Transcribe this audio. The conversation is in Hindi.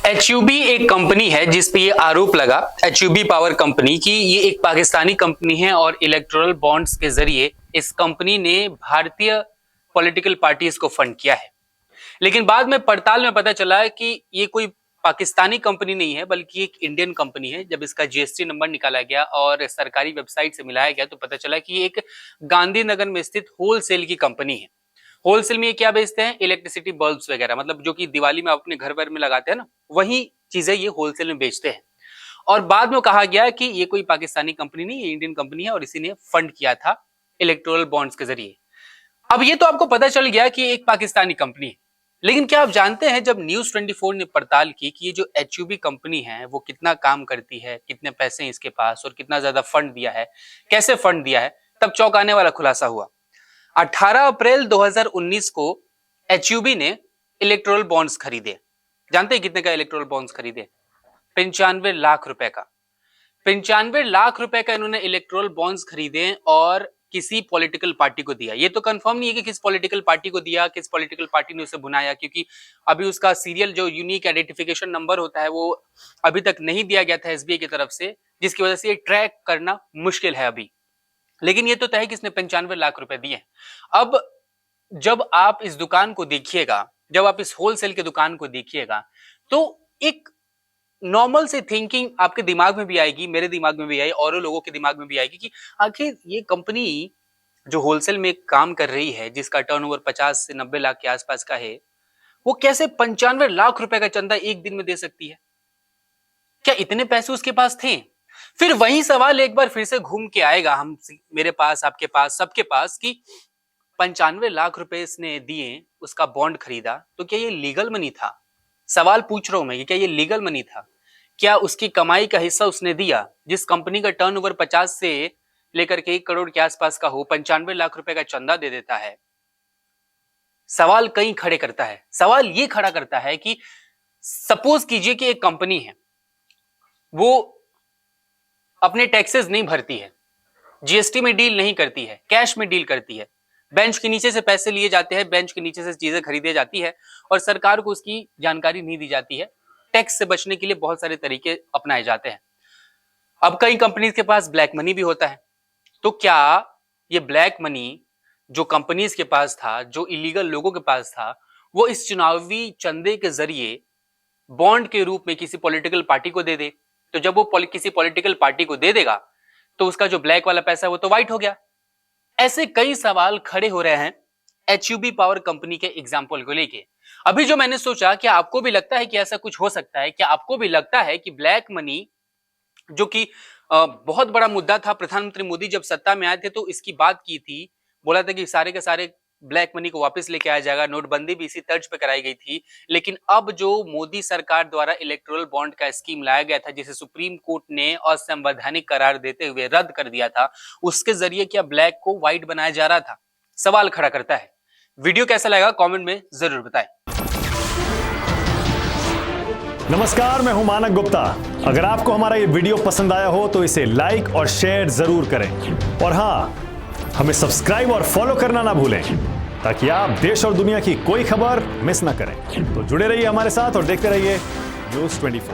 HUB एक कंपनी है जिस पे ये आरोप लगा HUB पावर कंपनी की ये एक पाकिस्तानी कंपनी है और इलेक्टोरल बॉन्ड्स के जरिए इस कंपनी ने भारतीय पॉलिटिकल पार्टीज को फंड किया है। लेकिन बाद में पड़ताल में पता चला कि ये कोई पाकिस्तानी कंपनी नहीं है बल्कि एक इंडियन कंपनी है। जब इसका GST नंबर निकाला गया और सरकारी वेबसाइट से मिलाया गया तो पता चला कि ये एक गांधीनगर में स्थित होलसेल की कंपनी है। होलसेल में ये क्या बेचते हैं? इलेक्ट्रिसिटी बल्ब्स वगैरह, मतलब जो कि दिवाली में अपने घर वर में लगाते हैं ना, वही चीजें ये होलसेल में बेचते हैं। और बाद में कहा गया कि ये कोई पाकिस्तानी कंपनी नहीं, ये इंडियन कंपनी है और इसी ने फंड किया था इलेक्टोरल बॉन्ड्स के जरिए। अब ये तो आपको पता चल गया कि एक पाकिस्तानी कंपनी है, लेकिन क्या आप जानते हैं जब न्यूज 24 ने पड़ताल की कि ये जो HUB कंपनी है वो कितना काम करती है, कितने पैसे हैं इसके पास और कितना ज्यादा फंड दिया है, कैसे फंड दिया है, तब चौंकाने वाला खुलासा हुआ। 18 अप्रैल 2019 को HUB ने इलेक्टोरल बॉन्ड्स खरीदे। जानते हैं कितने का इलेक्टोरल बॉन्ड्स खरीदे? 95 लाख रुपए का। 95 लाख रुपए का इन्होंने इलेक्टोरल बॉन्ड्स खरीदे और किसी पॉलिटिकल पार्टी को दिया। ये तो कंफर्म नहीं है कि किस पॉलिटिकल पार्टी को दिया, किस पॉलिटिकल पार्टी ने उसे भुनाया, क्योंकि अभी उसका सीरियल जो यूनिक आइडेंटिफिकेशन नंबर होता है वो अभी तक नहीं दिया गया था SBI की तरफ से, जिसकी वजह से ये ट्रैक करना मुश्किल है अभी। लेकिन ये तो तय है कि इसने 95 लाख रुपए दिए। अब जब आप इस दुकान को देखिएगा, जब आप इस होलसेल की दुकान को देखिएगा, तो एक नॉर्मल से थिंकिंग आपके दिमाग में भी आएगी, मेरे दिमाग में भी आई और लोगों के दिमाग में भी आएगी कि आखिर ये कंपनी जो होलसेल में काम कर रही है, जिसका टर्नओवर 50 से 90 लाख के आसपास का है, वो कैसे 95 लाख रुपए का चंदा एक दिन में दे सकती है? क्या इतने पैसे उसके पास थे? फिर वही सवाल एक बार फिर से घूम के आएगा हम, मेरे पास, आपके पास, सबके पास, कि 95 लाख रुपए इसने दिए, उसका बॉन्ड खरीदा, तो क्या ये लीगल मनी था? सवाल पूछ रहा हूं मैं कि क्या ये लीगल मनी था? क्या उसकी कमाई का हिस्सा उसने दिया? जिस कंपनी का टर्नओवर 50 से लेकर के 1 करोड़ के आसपास का हो, 95 लाख रुपए का चंदा दे देता है। सवाल कहीं खड़े करता है। सवाल ये खड़ा करता है कि सपोज कीजिए कि एक कंपनी है, वो अपने टैक्सेस नहीं भरती है, GST में डील नहीं करती है, कैश में डील करती है, बेंच के नीचे से पैसे लिए जाते हैं, बेंच के नीचे से चीजें खरीदी जाती है और सरकार को उसकी जानकारी नहीं दी जाती है। टैक्स से बचने के लिए बहुत सारे तरीके अपनाए जाते हैं। अब कई कंपनीज के पास ब्लैक मनी भी होता है, तो क्या ये ब्लैक मनी जो कंपनीज के पास था, जो इलीगल लोगों के पास था, वो इस चुनावी चंदे के जरिए बॉन्ड के रूप में किसी पॉलिटिकल पार्टी को दे दे? तो जब वो किसी पॉलिटिकल पार्टी को दे देगा तो उसका जो ब्लैक वाला पैसा है वो तो व्हाइट हो गया। ऐसे कई सवाल खड़े हो रहे हैं HUB पावर कंपनी के एग्जाम्पल को लेके। अभी जो मैंने सोचा, क्या आपको भी लगता है कि ऐसा कुछ हो सकता है? क्या आपको भी लगता है कि ब्लैक मनी, जो कि बहुत बड़ा मुद्दा था, प्रधानमंत्री मोदी जब सत्ता में आए थे तो इसकी बात की थी, बोला था कि सारे के सारे ब्लैक मनी को वापस लेके आया जाएगा, नोटबंदी भी इसी तर्ज पे कराई गई थी। लेकिन अब जो मोदी सरकार द्वारा इलेक्टोरल बॉन्ड का स्कीम लाया गया था, जिसे सुप्रीम कोर्ट ने असंवैधानिक करार देते हुए रद्द कर दिया था, उसके जरिए क्या ब्लैक को व्हाइट बनाया जा रहा था? सवाल खड़ा करता है। वीडियो कैसा लगा कमेंट में जरूर बताएं। नमस्कार, मैं हूं मानक गुप्ता। अगर आपको हमारा ये वीडियो पसंद आया हो तो इसे लाइक और शेयर जरूर करें और हाँ, हमें सब्सक्राइब और फॉलो करना ना भूलें ताकि आप देश और दुनिया की कोई खबर मिस ना करें। तो जुड़े रहिए हमारे साथ और देखते रहिए News 24।